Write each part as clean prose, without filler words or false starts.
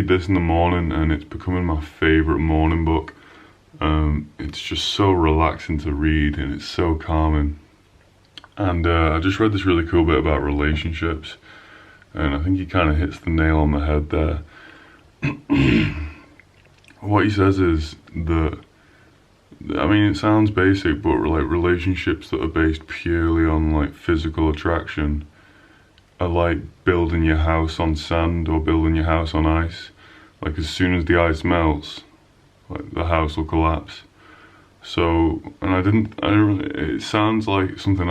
read this in the morning and it's becoming my favorite morning book. It's just so relaxing to read and it's so calming. And I just read this really cool bit about relationships, and I think he kind of hits the nail on the head there. What he says is that, I mean, it sounds basic, but like relationships that are based purely on like physical attraction are like building your house on sand or building your house on ice. Like as soon as the ice melts, like the house will collapse. So, and it sounds like something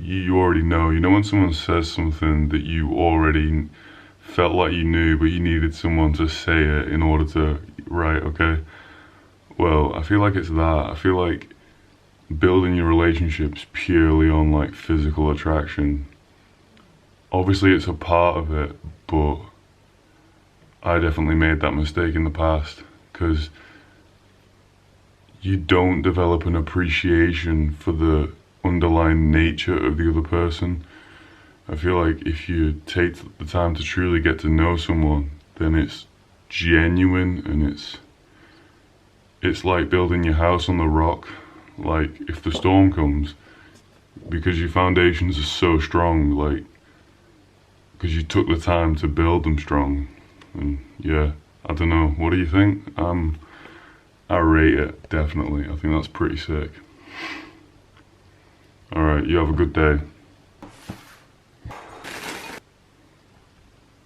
you already know. You know when someone says something that you already felt like you knew, but you needed someone to say it in order to, right, okay. Well, I feel like it's that. I feel like building your relationships purely on like physical attraction, obviously it's a part of it, but I definitely made that mistake in the past, because you don't develop an appreciation for the underlying nature of the other person. I feel like if you take the time to truly get to know someone, then it's genuine, and it's like building your house on the rock. Like if the storm comes, because your foundations are so strong, like because you took the time to build them strong. And yeah, I don't know, what do you think? I rate it, definitely. I think that's pretty sick. Alright, you have a good day.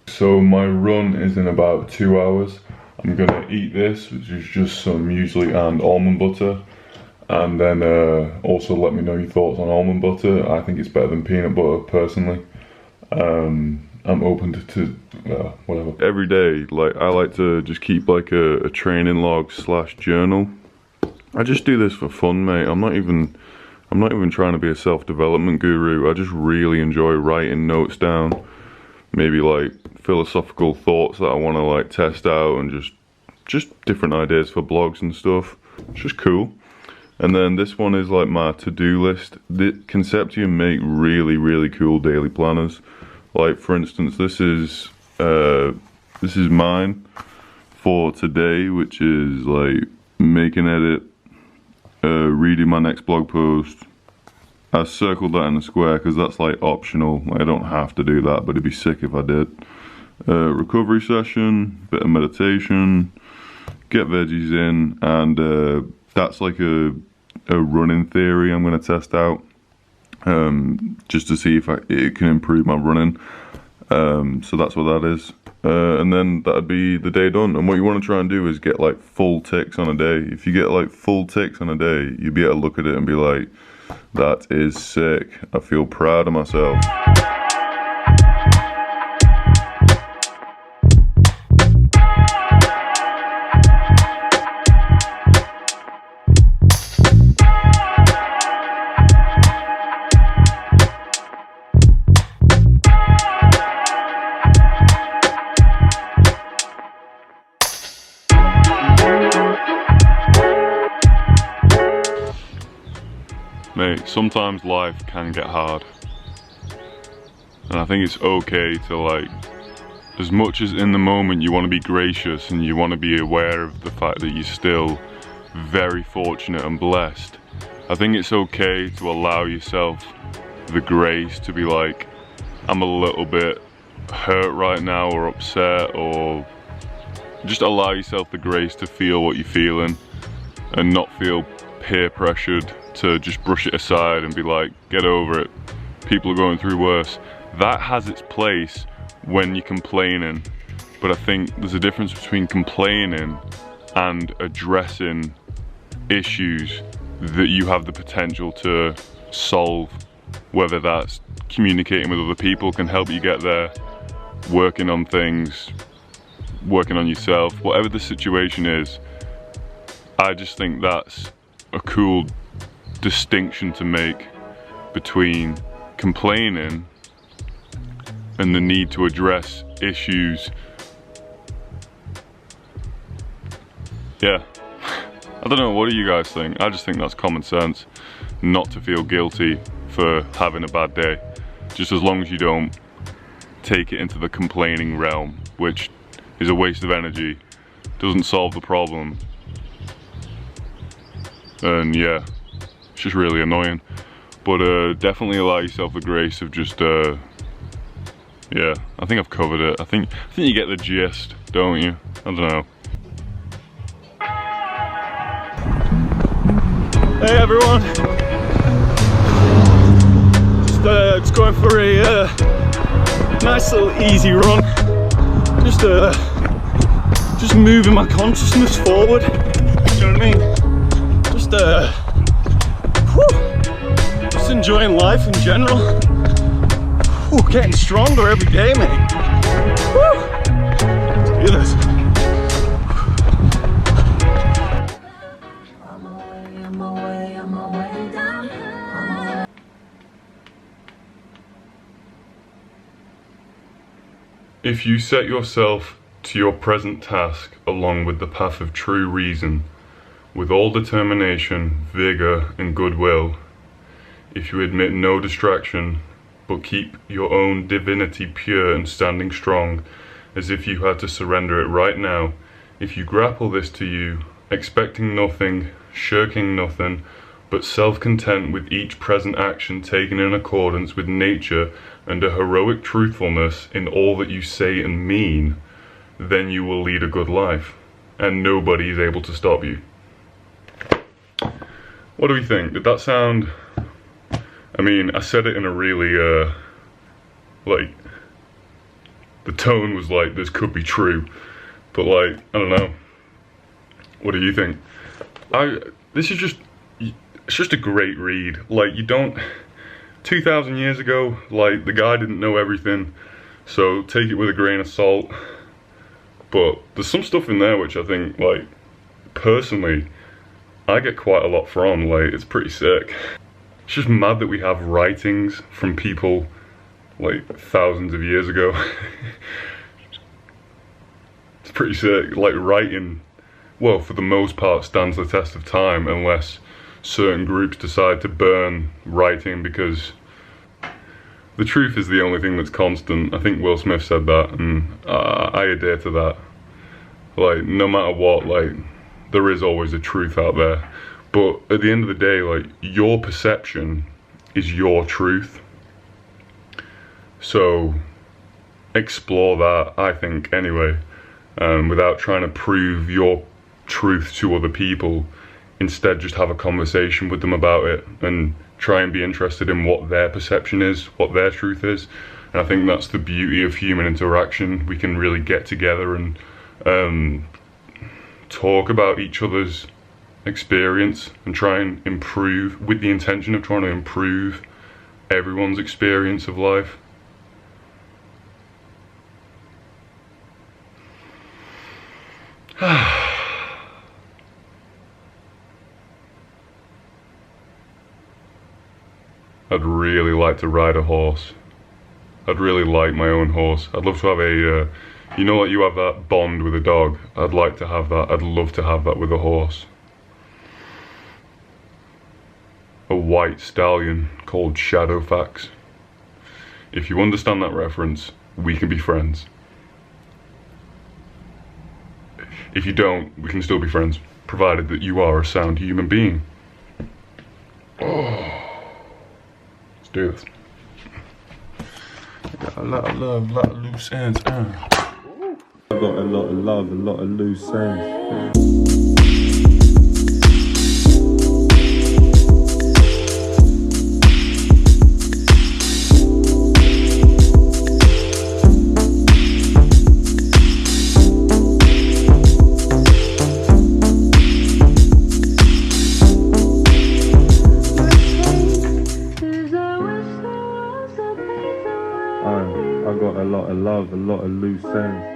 So my run is in about 2 hours. I'm gonna eat this, which is just some muesli and almond butter. And then also let me know your thoughts on almond butter. I think it's better than peanut butter, personally. I'm open to whatever. Every day, like I like to just keep like a training log / journal. I just do this for fun, mate. I'm not even trying to be a self-development guru. I just really enjoy writing notes down. Maybe like philosophical thoughts that I want to like test out, and just different ideas for blogs and stuff. It's just cool. And then this one is like my to-do list. Conceptium make really cool daily planners. Like for instance, this is mine for today, which is like make an edit, reading my next blog post. I circled that in a square because that's like optional. I don't have to do that, but it'd be sick if I did. Recovery session, bit of meditation, get veggies in, and that's like a running theory I'm going to test out. Just to see if it can improve my running. So that's what that is. And then that'd be the day done. And what you want to try and do is get like full ticks on a day. If you get like full ticks on a day, you'll be able to look at it and be like, that is sick. I feel proud of myself. Mate, sometimes life can get hard, and I think it's okay to like, as much as in the moment you want to be gracious and you want to be aware of the fact that you're still very fortunate and blessed, I think it's okay to allow yourself the grace to be like, I'm a little bit hurt right now or upset, or just allow yourself the grace to feel what you're feeling and not feel peer pressured to just brush it aside and be like, get over it, people are going through worse. That has its place when you're complaining, but I think there's a difference between complaining and addressing issues that you have the potential to solve, whether that's communicating with other people can help you get there, working on things, working on yourself, whatever the situation is. I just think that's a cool distinction to make between complaining and the need to address issues. Yeah, I don't know, what do you guys think? I just think that's common sense, not to feel guilty for having a bad day, just as long as you don't take it into the complaining realm, which is a waste of energy, doesn't solve the problem. And yeah, it's just really annoying. But definitely allow yourself the grace of just, yeah, I think I've covered it. I think you get the gist, don't you? I don't know. Hey everyone, just going for a nice little easy run. Just moving my consciousness forward. You know what I mean? Just enjoying life in general. Getting stronger every day, mate. Let's do this. If you set yourself to your present task along with the path of true reason, with all determination, vigour and goodwill, if you admit no distraction, but keep your own divinity pure and standing strong, as if you had to surrender it right now, if you grapple this to you, expecting nothing, shirking nothing, but self-content with each present action taken in accordance with nature and a heroic truthfulness in all that you say and mean, then you will lead a good life, and nobody is able to stop you. What do we think? Did that sound... I mean, I said it in a really, like, the tone was like, this could be true, but like, I don't know. What do you think? This is just, it's just a great read. Like, you don't, 2,000 years ago, like, the guy didn't know everything, so take it with a grain of salt. But there's some stuff in there which I think, like, personally, I get quite a lot from. Like, it's pretty sick. It's just mad that we have writings from people, like, thousands of years ago. It's pretty sick. Like, writing, well, for the most part, stands the test of time, unless certain groups decide to burn writing because the truth is the only thing that's constant. I think Will Smith said that, and I adhere to that. Like, no matter what, like, there is always a truth out there. But at the end of the day, like, your perception is your truth. So explore that, I think, anyway, without trying to prove your truth to other people. Instead, just have a conversation with them about it and try and be interested in what their perception is, what their truth is. And I think that's the beauty of human interaction. We can really get together and talk about each other's experience and try and improve, with the intention of trying to improve everyone's experience of life. I'd really like to ride a horse. I'd really like my own horse. I'd love to have a, you know, like you have that bond with a dog. I'd like to have that. I'd love to have that with a horse. A white stallion called Shadowfax. If you understand that reference, we can be friends. If you don't, we can still be friends, provided that you are a sound human being. Oh. Let's do this. I got a lot of love, a lot of loose ends. I got a lot of love, a lot of loose ends. I got a lot of love, a lot of loose ends.